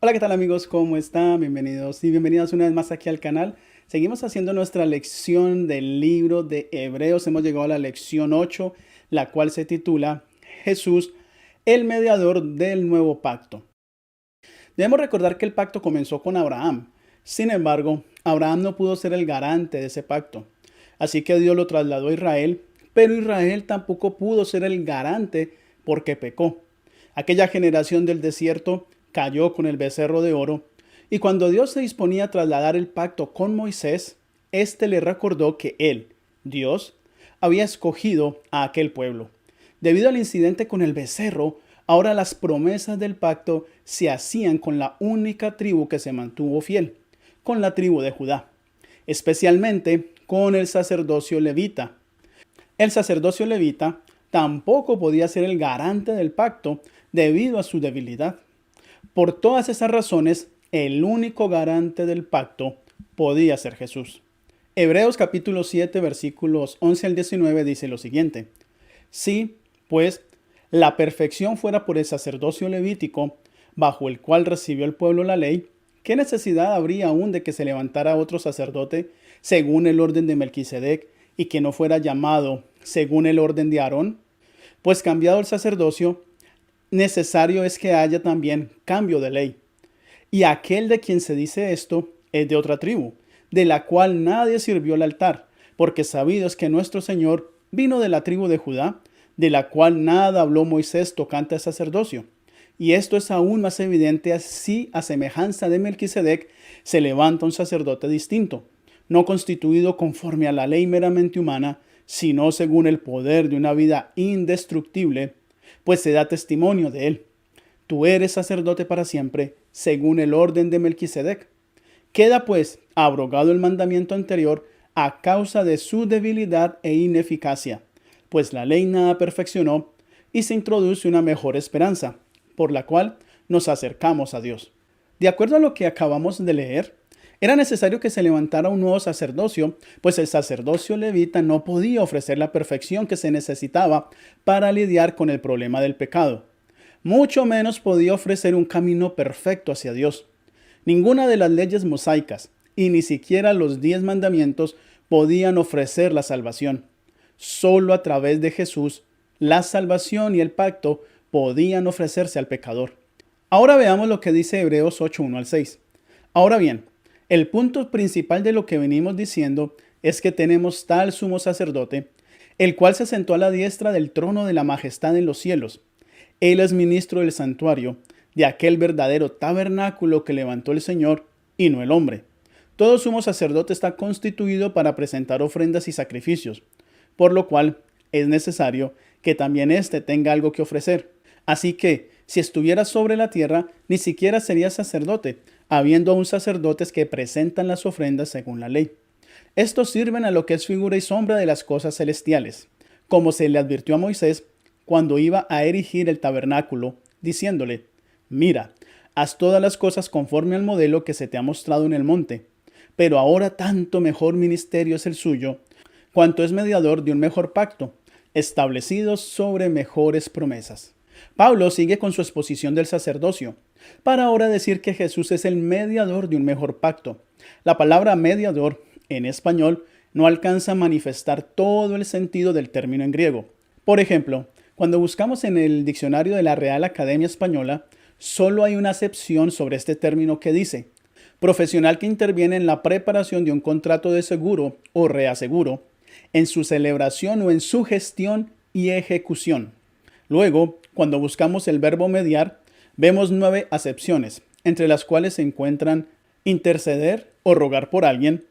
Hola, ¿qué tal amigos? ¿Cómo están? Bienvenidos y bienvenidas una vez más aquí al canal. Seguimos haciendo nuestra lección del libro de Hebreos. Hemos llegado a la lección 8, la cual se titula Jesús, el mediador del nuevo pacto. Debemos recordar que el pacto comenzó con Abraham. Sin embargo, Abraham no pudo ser el garante de ese pacto. Así que Dios lo trasladó a Israel, pero Israel tampoco pudo ser el garante porque pecó. Aquella generación del desierto cayó con el becerro de oro, y cuando Dios se disponía a trasladar el pacto con Moisés, éste le recordó que él, Dios, había escogido a aquel pueblo. Debido al incidente con el becerro, ahora las promesas del pacto se hacían con la única tribu que se mantuvo fiel, con la tribu de Judá, especialmente con el sacerdocio levita. El sacerdocio levita tampoco podía ser el garante del pacto debido a su debilidad. Por todas esas razones, el único garante del pacto podía ser Jesús. Hebreos capítulo 7 versículos 11 al 19 dice lo siguiente: Si, pues, la perfección fuera por el sacerdocio levítico, bajo el cual recibió el pueblo la ley, ¿qué necesidad habría aún de que se levantara otro sacerdote según el orden de Melquisedec y que no fuera llamado según el orden de Aarón? Pues cambiado el sacerdocio, necesario es que haya también cambio de ley. Y aquel de quien se dice esto es de otra tribu, de la cual nadie sirvió el altar, porque sabido es que nuestro Señor vino de la tribu de Judá, de la cual nada habló Moisés tocante al sacerdocio. Y esto es aún más evidente así, a semejanza de Melquisedec, se levanta un sacerdote distinto, no constituido conforme a la ley meramente humana, sino según el poder de una vida indestructible, pues se da testimonio de él. Tú eres sacerdote para siempre, según el orden de Melquisedec. Queda pues abrogado el mandamiento anterior a causa de su debilidad e ineficacia, pues la ley nada perfeccionó y se introduce una mejor esperanza, por la cual nos acercamos a Dios. De acuerdo a lo que acabamos de leer, era necesario que se levantara un nuevo sacerdocio, pues el sacerdocio levita no podía ofrecer la perfección que se necesitaba para lidiar con el problema del pecado. Mucho menos podía ofrecer un camino perfecto hacia Dios. Ninguna de las leyes mosaicas, y ni siquiera los 10 mandamientos, podían ofrecer la salvación. Solo a través de Jesús, la salvación y el pacto podían ofrecerse al pecador. Ahora veamos lo que dice Hebreos 8:1 al 6. Ahora bien, el punto principal de lo que venimos diciendo es que tenemos tal sumo sacerdote, el cual se sentó a la diestra del trono de la majestad en los cielos. Él es ministro del santuario, de aquel verdadero tabernáculo que levantó el Señor y no el hombre. Todo sumo sacerdote está constituido para presentar ofrendas y sacrificios, por lo cual es necesario que también éste tenga algo que ofrecer. Así que, si estuviera sobre la tierra, ni siquiera sería sacerdote, habiendo aún sacerdotes que presentan las ofrendas según la ley. Estos sirven a lo que es figura y sombra de las cosas celestiales, como se le advirtió a Moisés cuando iba a erigir el tabernáculo, diciéndole: Mira, haz todas las cosas conforme al modelo que se te ha mostrado en el monte. Pero ahora tanto mejor ministerio es el suyo, cuanto es mediador de un mejor pacto, establecido sobre mejores promesas. Pablo sigue con su exposición del sacerdocio, para ahora decir que Jesús es el mediador de un mejor pacto. La palabra mediador, en español, no alcanza a manifestar todo el sentido del término en griego. Por ejemplo, cuando buscamos en el diccionario de la Real Academia Española, solo hay una acepción sobre este término que dice: profesional que interviene en la preparación de un contrato de seguro o reaseguro, en su celebración o en su gestión y ejecución. Luego, cuando buscamos el verbo mediar, vemos 9 acepciones, entre las cuales se encuentran interceder o rogar por alguien,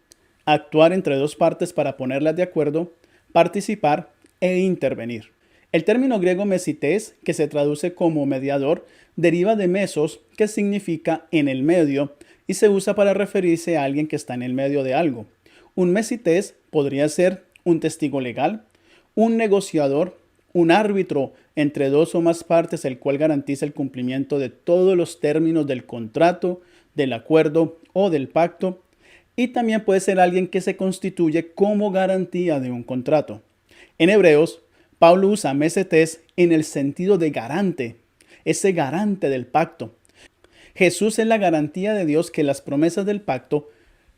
actuar entre dos partes para ponerlas de acuerdo, participar e intervenir. El término griego mesites, que se traduce como mediador, deriva de mesos, que significa en el medio, y se usa para referirse a alguien que está en el medio de algo. Un mesites podría ser un testigo legal, un negociador, un árbitro entre dos o más partes, el cual garantiza el cumplimiento de todos los términos del contrato, del acuerdo o del pacto, y también puede ser alguien que se constituye como garantía de un contrato. En Hebreos, Pablo usa mesetes en el sentido de garante, ese garante del pacto. Jesús es la garantía de Dios que las promesas del pacto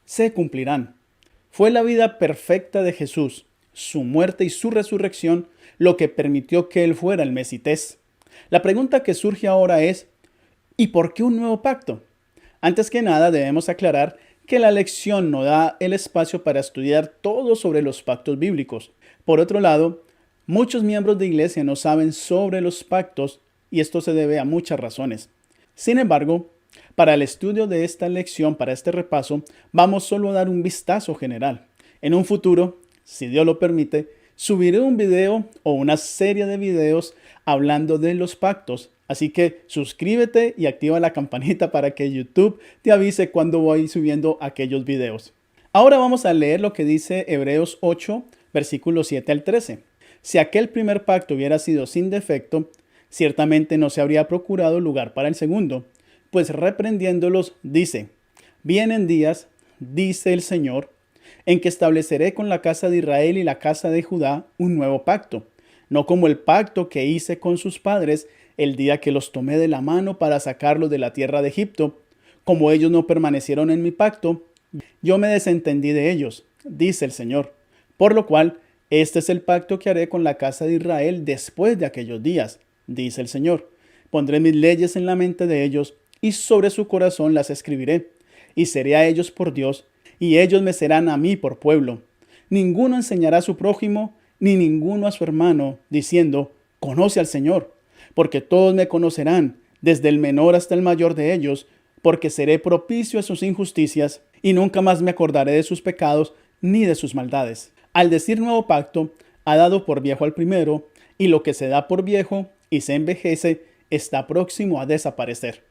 se cumplirán. Fue la vida perfecta de Jesús, su muerte y su resurrección, lo que permitió que Él fuera el Mesités. La pregunta que surge ahora es, ¿y por qué un nuevo pacto? Antes que nada debemos aclarar que la lección no da el espacio para estudiar todo sobre los pactos bíblicos. Por otro lado, muchos miembros de iglesia no saben sobre los pactos y esto se debe a muchas razones. Sin embargo, para el estudio de esta lección, para este repaso, vamos solo a dar un vistazo general. En un futuro, si Dios lo permite, subiré un video o una serie de videos hablando de los pactos. Así que suscríbete y activa la campanita para que YouTube te avise cuando voy subiendo aquellos videos. Ahora vamos a leer lo que dice Hebreos 8, versículos 7 al 13. Si aquel primer pacto hubiera sido sin defecto, ciertamente no se habría procurado lugar para el segundo, pues reprendiéndolos dice, vienen días, dice el Señor, en que estableceré con la casa de Israel y la casa de Judá un nuevo pacto, no como el pacto que hice con sus padres el día que los tomé de la mano para sacarlos de la tierra de Egipto. Como ellos no permanecieron en mi pacto, yo me desentendí de ellos, dice el Señor. Por lo cual, este es el pacto que haré con la casa de Israel después de aquellos días, dice el Señor. Pondré mis leyes en la mente de ellos y sobre su corazón las escribiré, y seré a ellos por Dios, y ellos me serán a mí por pueblo. Ninguno enseñará a su prójimo, ni ninguno a su hermano, diciendo, conoce al Señor, porque todos me conocerán, desde el menor hasta el mayor de ellos, porque seré propicio a sus injusticias, y nunca más me acordaré de sus pecados, ni de sus maldades. Al decir nuevo pacto, ha dado por viejo al primero, y lo que se da por viejo y se envejece, está próximo a desaparecer.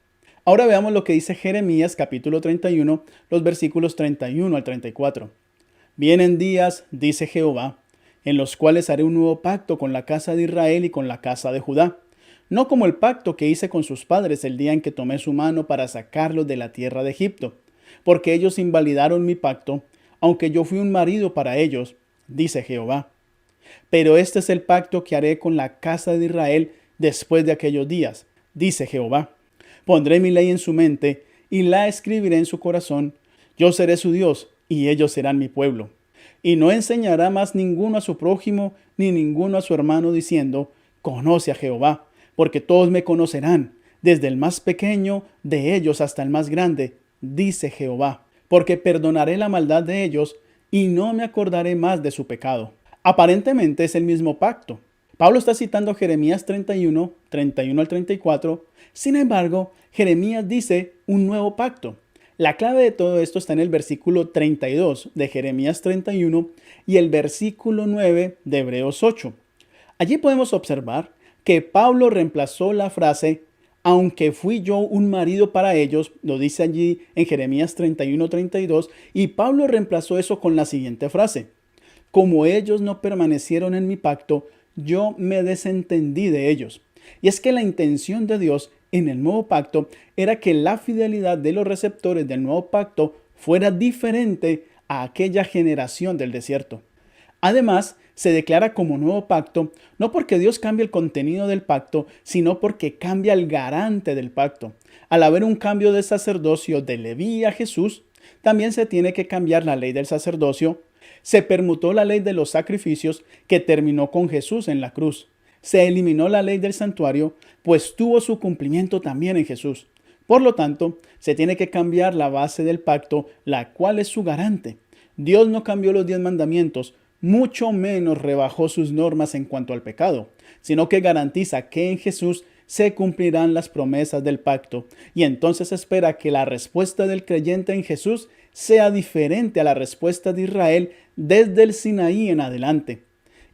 Ahora veamos lo que dice Jeremías capítulo 31, los versículos 31 al 34. Vienen días, dice Jehová, en los cuales haré un nuevo pacto con la casa de Israel y con la casa de Judá, no como el pacto que hice con sus padres el día en que tomé su mano para sacarlos de la tierra de Egipto, porque ellos invalidaron mi pacto, aunque yo fui un marido para ellos, dice Jehová. Pero este es el pacto que haré con la casa de Israel después de aquellos días, dice Jehová. Pondré mi ley en su mente y la escribiré en su corazón. Yo seré su Dios y ellos serán mi pueblo. Y no enseñará más ninguno a su prójimo ni ninguno a su hermano diciendo, conoce a Jehová, porque todos me conocerán, desde el más pequeño de ellos hasta el más grande, dice Jehová, porque perdonaré la maldad de ellos y no me acordaré más de su pecado. Aparentemente es el mismo pacto. Pablo está citando Jeremías 31, 31 al 34. Sin embargo, Jeremías dice un nuevo pacto. La clave de todo esto está en el versículo 32 de Jeremías 31 y el versículo 9 de Hebreos 8. Allí podemos observar que Pablo reemplazó la frase aunque fui yo un marido para ellos, lo dice allí en Jeremías 31, 32, y Pablo reemplazó eso con la siguiente frase. Como ellos no permanecieron en mi pacto, yo me desentendí de ellos. Y es que la intención de Dios en el nuevo pacto era que la fidelidad de los receptores del nuevo pacto fuera diferente a aquella generación del desierto. Además, se declara como nuevo pacto no porque Dios cambie el contenido del pacto, sino porque cambia el garante del pacto. Al haber un cambio de sacerdocio de Leví a Jesús, también se tiene que cambiar la ley del sacerdocio. Se permutó la ley de los sacrificios que terminó con Jesús en la cruz. Se eliminó la ley del santuario, pues tuvo su cumplimiento también en Jesús. Por lo tanto, se tiene que cambiar la base del pacto, la cual es su garante. Dios no cambió los 10 mandamientos, mucho menos rebajó sus normas en cuanto al pecado, sino que garantiza que en Jesús se cumplirán las promesas del pacto, y entonces espera que la respuesta del creyente en Jesús sea diferente a la respuesta de Israel desde el Sinaí en adelante.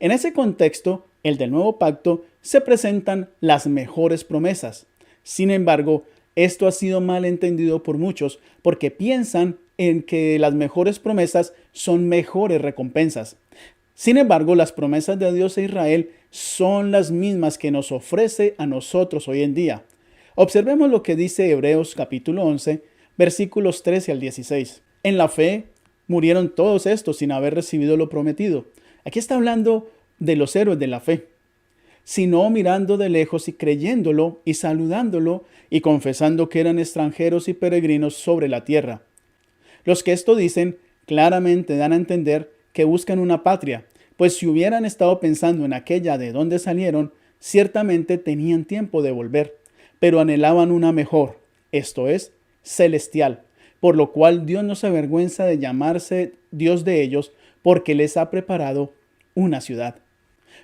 En ese contexto, el del nuevo pacto, se presentan las mejores promesas. Sin embargo, esto ha sido mal entendido por muchos porque piensan en que las mejores promesas son mejores recompensas. Sin embargo, las promesas de Dios a Israel son las mismas que nos ofrece a nosotros hoy en día. Observemos lo que dice Hebreos capítulo 11, versículos 13 al 16. En la fe murieron todos estos sin haber recibido lo prometido. Aquí está hablando de los héroes de la fe. sino mirando de lejos y creyéndolo y saludándolo y confesando que eran extranjeros y peregrinos sobre la tierra. Los que esto dicen claramente dan a entender que buscan una patria, pues si hubieran estado pensando en aquella de donde salieron, ciertamente tenían tiempo de volver, pero anhelaban una mejor, esto es, celestial, por lo cual Dios no se avergüenza de llamarse Dios de ellos, porque les ha preparado una ciudad.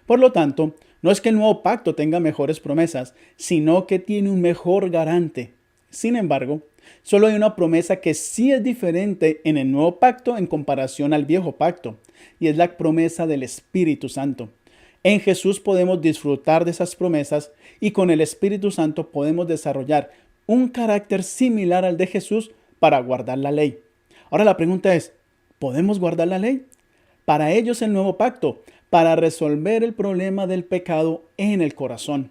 Por lo tanto, no es que el nuevo pacto tenga mejores promesas, sino que tiene un mejor garante. Sin embargo, solo hay una promesa que sí es diferente en el nuevo pacto en comparación al viejo pacto, y es la promesa del Espíritu Santo. En Jesús podemos disfrutar de esas promesas y con el Espíritu Santo podemos desarrollar un carácter similar al de Jesús para guardar la ley. Ahora la pregunta es, ¿podemos guardar la ley? Para ellos el nuevo pacto, para resolver el problema del pecado en el corazón.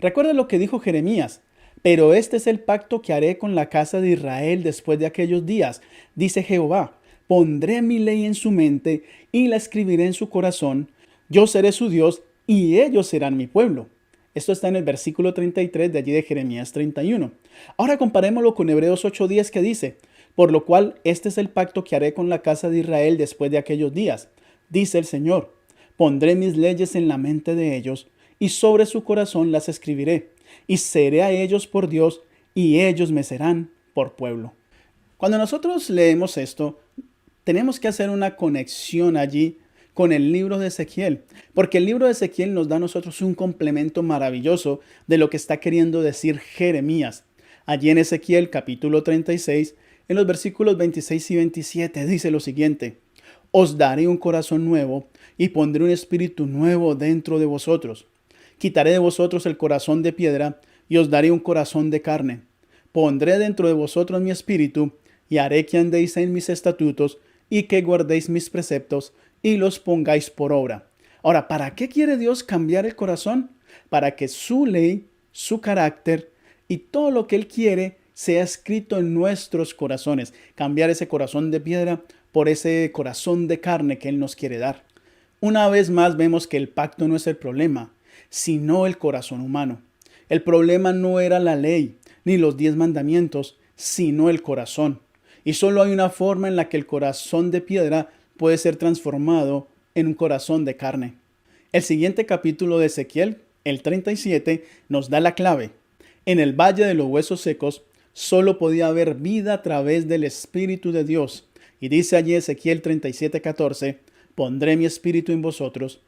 Recuerda lo que dijo Jeremías, pero este es el pacto que haré con la casa de Israel después de aquellos días, dice Jehová, pondré mi ley en su mente y la escribiré en su corazón, yo seré su Dios y ellos serán mi pueblo. Esto está en el versículo 33 de allí de Jeremías 31. Ahora comparémoslo con Hebreos 8:10 que dice, por lo cual este es el pacto que haré con la casa de Israel después de aquellos días, dice el Señor, pondré mis leyes en la mente de ellos y sobre su corazón las escribiré, y seré a ellos por Dios y ellos me serán por pueblo. Cuando nosotros leemos esto, tenemos que hacer una conexión allí con el libro de Ezequiel, porque el libro de Ezequiel nos da a nosotros un complemento maravilloso de lo que está queriendo decir Jeremías. Allí en Ezequiel capítulo 36, en los versículos 26 y 27 dice lo siguiente, os daré un corazón nuevo y pondré un espíritu nuevo dentro de vosotros. Quitaré de vosotros el corazón de piedra y os daré un corazón de carne. Pondré dentro de vosotros mi espíritu y haré que andéis en mis estatutos y que guardéis mis preceptos y los pongáis por obra. Ahora, ¿para qué quiere Dios cambiar el corazón? Para que su ley, su carácter y todo lo que Él quiere sea escrito en nuestros corazones. Cambiar ese corazón de piedra por ese corazón de carne que Él nos quiere dar. Una vez más vemos que el pacto no es el problema, sino el corazón humano. El problema no era la ley, ni los 10 mandamientos, sino el corazón. Y solo hay una forma en la que el corazón de piedra puede ser transformado en un corazón de carne. El siguiente capítulo de Ezequiel, el 37, nos da la clave. En el valle de los huesos secos, solo podía haber vida a través del Espíritu de Dios. Y dice allí Ezequiel 37:14, pondré mi espíritu en vosotros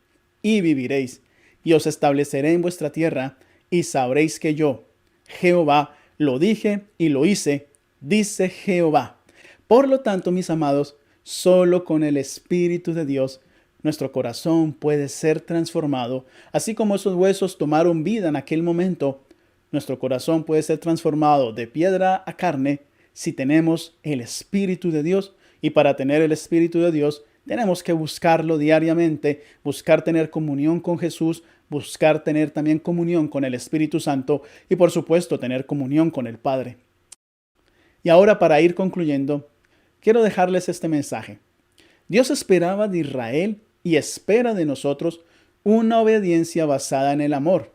y viviréis, y os estableceré en vuestra tierra, y sabréis que yo, Jehová, lo dije y lo hice, dice Jehová. Por lo tanto, mis amados, solo con el Espíritu de Dios, nuestro corazón puede ser transformado. Así como esos huesos tomaron vida en aquel momento, nuestro corazón puede ser transformado de piedra a carne si tenemos el Espíritu de Dios. Y para tener el Espíritu de Dios, tenemos que buscarlo diariamente, buscar tener comunión con Jesús, buscar tener también comunión con el Espíritu Santo y por supuesto tener comunión con el Padre. Y ahora para ir concluyendo, quiero dejarles este mensaje. Dios esperaba de Israel y espera de nosotros una obediencia basada en el amor.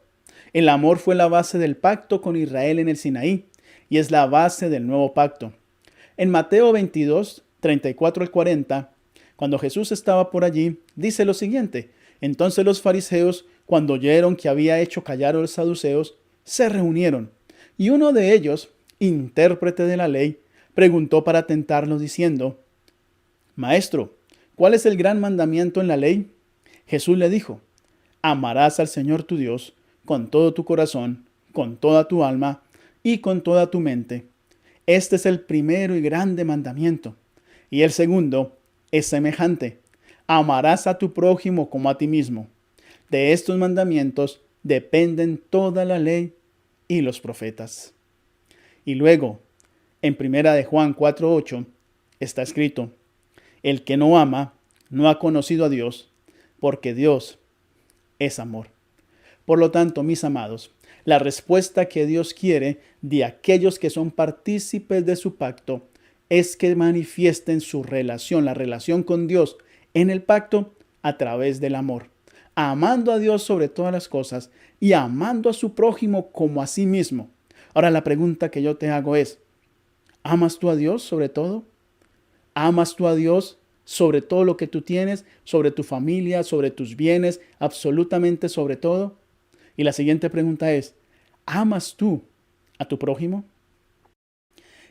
El amor fue la base del pacto con Israel en el Sinaí y es la base del nuevo pacto. En Mateo 22, 34 al 40, cuando Jesús estaba por allí, dice lo siguiente, entonces los fariseos, cuando oyeron que había hecho callar a los saduceos, se reunieron, y uno de ellos, intérprete de la ley, preguntó para tentarlo diciendo, Maestro, ¿cuál es el gran mandamiento en la ley? Jesús le dijo, amarás al Señor tu Dios con todo tu corazón, con toda tu alma y con toda tu mente. Este es el primero y grande mandamiento. Y el segundo es semejante. Amarás a tu prójimo como a ti mismo. De estos mandamientos dependen toda la ley y los profetas. Y luego, en 1 de Juan 4:8, está escrito, el que no ama no ha conocido a Dios, porque Dios es amor. Por lo tanto, mis amados, la respuesta que Dios quiere de aquellos que son partícipes de su pacto es que manifiesten su relación, la relación con Dios en el pacto a través del amor. amando a Dios sobre todas las cosas y amando a su prójimo como a sí mismo. Ahora la pregunta que yo te hago es, ¿amas tú a Dios sobre todo? ¿Amas tú a Dios sobre todo lo que tú tienes, sobre tu familia, sobre tus bienes, absolutamente sobre todo? Y la siguiente pregunta es, ¿amas tú a tu prójimo?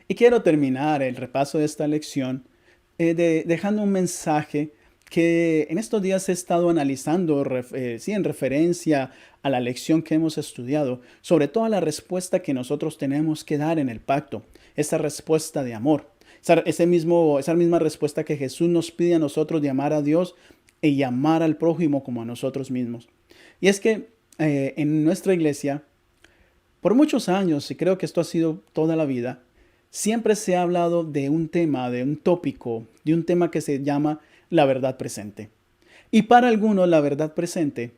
Y quiero terminar el repaso de esta lección dejando un mensaje que en estos días he estado analizando, sí, en referencia a la lección que hemos estudiado, sobre todo a la respuesta que nosotros tenemos que dar en el pacto, esa respuesta de amor, esa misma respuesta que Jesús nos pide a nosotros de amar a Dios y amar al prójimo como a nosotros mismos. Y es que en nuestra iglesia, por muchos años, y creo que esto ha sido toda la vida, siempre se ha hablado de un tema, de un tópico, de un tema que se llama la verdad presente. Y para algunos la verdad presente,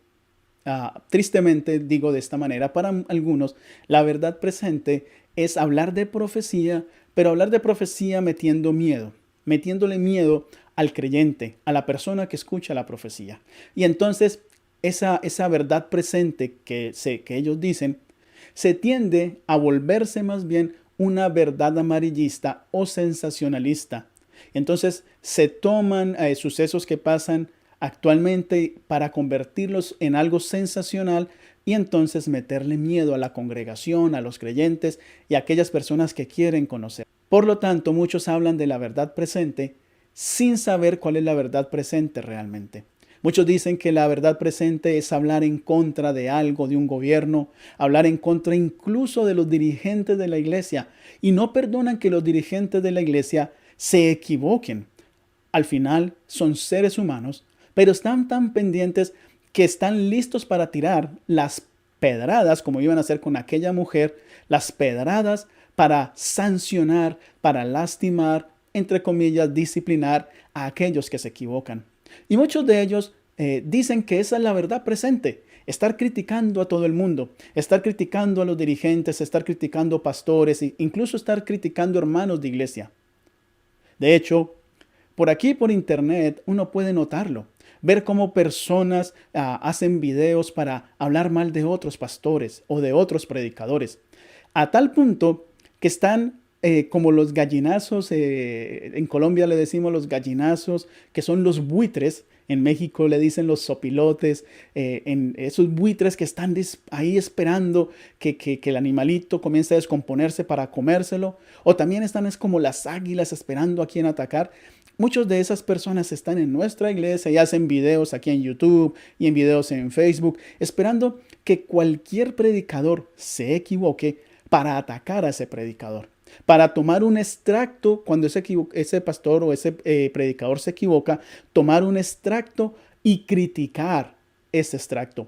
tristemente digo de esta manera, para algunos la verdad presente es hablar de profecía, pero hablar de profecía metiéndole miedo al creyente, a la persona que escucha la profecía. Y entonces esa verdad presente que ellos dicen, se tiende a volverse más bien una verdad amarillista o sensacionalista. Entonces se toman sucesos que pasan actualmente para convertirlos en algo sensacional y entonces meterle miedo a la congregación, a los creyentes y a aquellas personas que quieren conocer. Por lo tanto, muchos hablan de la verdad presente sin saber cuál es la verdad presente realmente. Muchos dicen que la verdad presente es hablar en contra de algo, de un gobierno, hablar en contra incluso de los dirigentes de la iglesia, y no perdonan que los dirigentes de la iglesia se equivoquen. Al final son seres humanos, pero están tan pendientes que están listos para tirar las pedradas, como iban a hacer con aquella mujer, las pedradas para sancionar, para lastimar, entre comillas, disciplinar a aquellos que se equivocan. Y muchos de ellos dicen que esa es la verdad presente. Estar criticando a todo el mundo, estar criticando a los dirigentes, estar criticando pastores e incluso estar criticando hermanos de iglesia. De hecho, por aquí, por internet, uno puede notarlo. Ver cómo personas hacen videos para hablar mal de otros pastores o de otros predicadores. A tal punto que están como los gallinazos, en Colombia le decimos los gallinazos, que son los buitres, en México le dicen los sopilotes, en esos buitres que están ahí esperando que el animalito comience a descomponerse para comérselo, o también es como las águilas esperando a quién atacar. Muchas de esas personas están en nuestra iglesia y hacen videos aquí en YouTube y en videos en Facebook, esperando que cualquier predicador se equivoque para atacar a ese predicador, para tomar un extracto cuando ese pastor o ese predicador se equivoca, tomar un extracto y criticar ese extracto.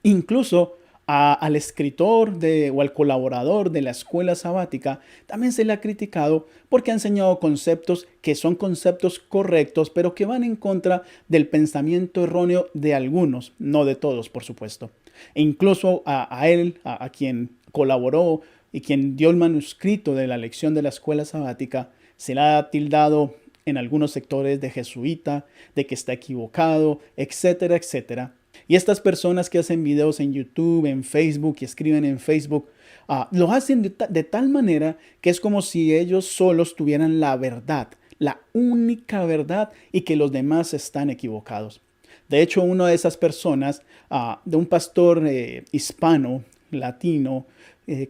Incluso al escritor o al colaborador de la escuela sabática también se le ha criticado porque ha enseñado conceptos que son conceptos correctos, pero que van en contra del pensamiento erróneo de algunos, no de todos, por supuesto. E incluso a quien colaboró y quien dio el manuscrito de la lección de la escuela sabática, se le ha tildado en algunos sectores de jesuita, de que está equivocado, etcétera, etcétera. Y estas personas que hacen videos en YouTube, en Facebook y escriben en Facebook, lo hacen de tal manera que es como si ellos solos tuvieran la verdad, la única verdad, y que los demás están equivocados. De hecho, una de esas personas, de un pastor hispano, latino,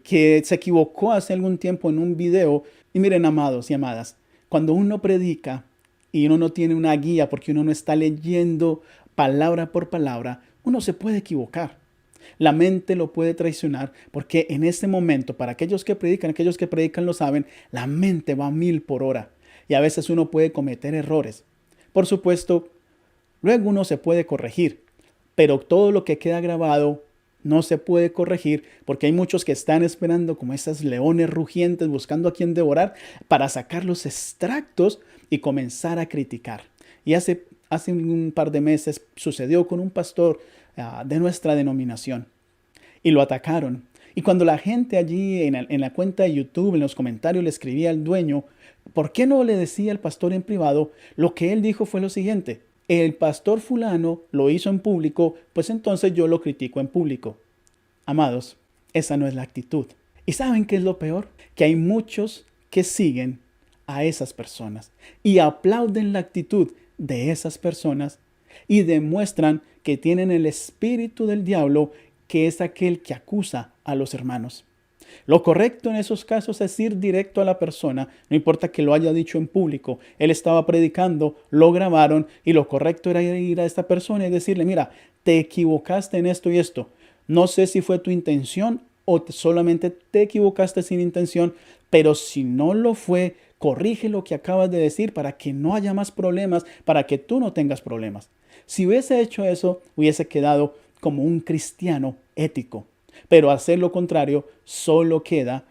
que se equivocó hace algún tiempo en un video. Y miren, amados y amadas, cuando uno predica y uno no tiene una guía porque uno no está leyendo palabra por palabra, uno se puede equivocar. La mente lo puede traicionar porque en ese momento, para aquellos que predican lo saben, la mente va a 1000 por hora y a veces uno puede cometer errores. Por supuesto, luego uno se puede corregir, pero todo lo que queda grabado no se puede corregir porque hay muchos que están esperando como esas leones rugientes buscando a quien devorar para sacar los extractos y comenzar a criticar. Y hace un par de meses sucedió con un pastor de nuestra denominación y lo atacaron. Y cuando la gente allí en la cuenta de YouTube, en los comentarios, le escribía al dueño, ¿por qué no le decía al pastor en privado? Lo que él dijo fue lo siguiente: El pastor fulano lo hizo en público, pues entonces yo lo critico en público. Amados, esa no es la actitud. ¿Y saben qué es lo peor? Que hay muchos que siguen a esas personas y aplauden la actitud de esas personas y demuestran que tienen el espíritu del diablo, que es aquel que acusa a los hermanos. Lo correcto en esos casos es ir directo a la persona, no importa que lo haya dicho en público. Él estaba predicando, lo grabaron y lo correcto era ir a esta persona y decirle, mira, te equivocaste en esto y esto. No sé si fue tu intención o solamente te equivocaste sin intención, pero si no lo fue, corrige lo que acabas de decir para que no haya más problemas, para que tú no tengas problemas. Si hubiese hecho eso, hubiese quedado como un cristiano ético. Pero hacer lo contrario solo queda,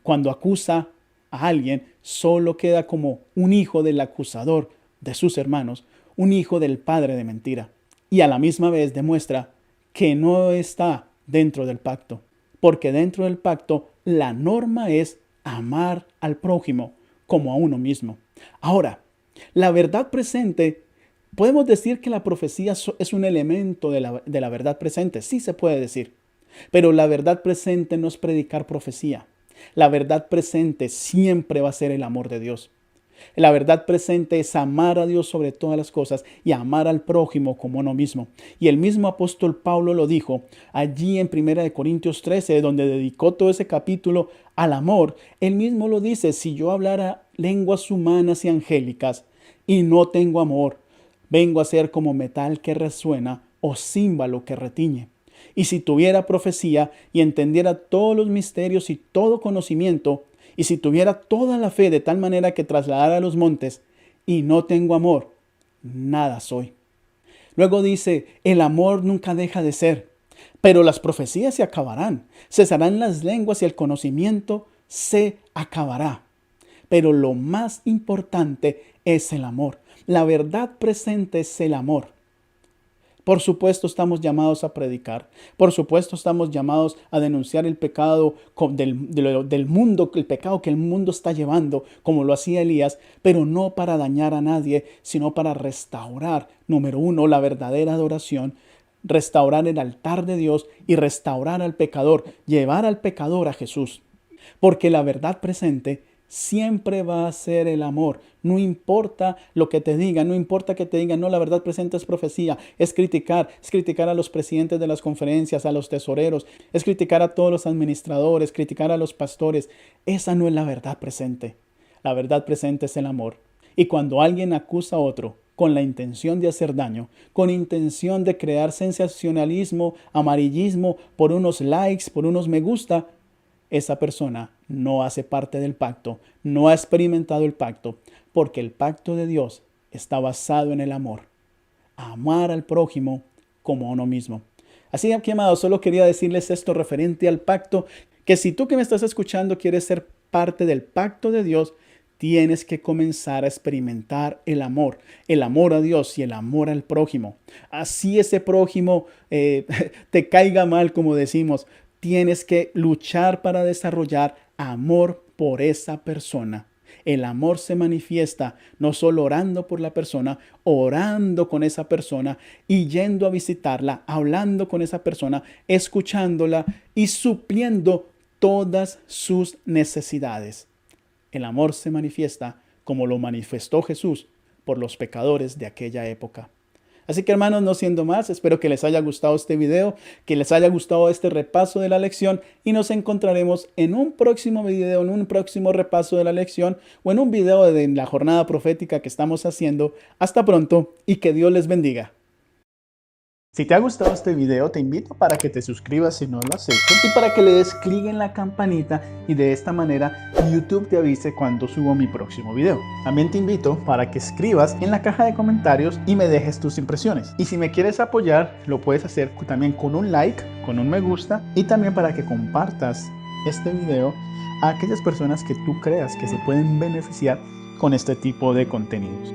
cuando acusa a alguien, solo queda como un hijo del acusador de sus hermanos, un hijo del padre de mentira. Y a la misma vez demuestra que no está dentro del pacto. Porque dentro del pacto la norma es amar al prójimo como a uno mismo. Ahora, la verdad presente, podemos decir que la profecía es un elemento de la verdad presente. Sí se puede decir. Pero la verdad presente no es predicar profecía. La verdad presente siempre va a ser el amor de Dios. La verdad presente es amar a Dios sobre todas las cosas y amar al prójimo como uno mismo. Y el mismo apóstol Pablo lo dijo allí en 1 Corintios 13, donde dedicó todo ese capítulo al amor. Él mismo lo dice, si yo hablara lenguas humanas y angélicas y no tengo amor, vengo a ser como metal que resuena o címbalo que retiñe. Y si tuviera profecía y entendiera todos los misterios y todo conocimiento, y si tuviera toda la fe de tal manera que trasladara a los montes, y no tengo amor, nada soy. Luego dice, el amor nunca deja de ser, pero las profecías se acabarán, cesarán las lenguas y el conocimiento se acabará. Pero lo más importante es el amor. La verdad presente es el amor. Por supuesto estamos llamados a predicar. Por supuesto estamos llamados a denunciar el pecado del mundo, el pecado que el mundo está llevando, como lo hacía Elías, pero no para dañar a nadie, sino para restaurar, número uno, la verdadera adoración, restaurar el altar de Dios y restaurar al pecador, llevar al pecador a Jesús. Porque la verdad presente siempre va a ser el amor. No importa lo que te digan, no importa que te digan, no, la verdad presente es profecía, es criticar a los presidentes de las conferencias, a los tesoreros, es criticar a todos los administradores, criticar a los pastores. Esa no es la verdad presente. La verdad presente es el amor. Y cuando alguien acusa a otro con la intención de hacer daño, con intención de crear sensacionalismo, amarillismo, por unos likes, por unos me gusta, esa persona no hace parte del pacto, no ha experimentado el pacto, porque el pacto de Dios está basado en el amor. Amar al prójimo como a uno mismo. Así que, amados, solo quería decirles esto referente al pacto, que si tú que me estás escuchando quieres ser parte del pacto de Dios, tienes que comenzar a experimentar el amor a Dios y el amor al prójimo. Así ese prójimo te caiga mal, como decimos, tienes que luchar para desarrollar amor por esa persona. El amor se manifiesta no solo orando por la persona, orando con esa persona y yendo a visitarla, hablando con esa persona, escuchándola y supliendo todas sus necesidades. El amor se manifiesta como lo manifestó Jesús por los pecadores de aquella época. Así que, hermanos, no siendo más, espero que les haya gustado este video, que les haya gustado este repaso de la lección y nos encontraremos en un próximo video, en un próximo repaso de la lección o en un video de la jornada profética que estamos haciendo. Hasta pronto y que Dios les bendiga. Si te ha gustado este video, te invito para que te suscribas si no lo has hecho y para que le des clic en la campanita y de esta manera YouTube te avise cuando subo mi próximo video. También te invito para que escribas en la caja de comentarios y me dejes tus impresiones. Y si me quieres apoyar, lo puedes hacer también con un like, con un me gusta y también para que compartas este video a aquellas personas que tú creas que se pueden beneficiar con este tipo de contenidos.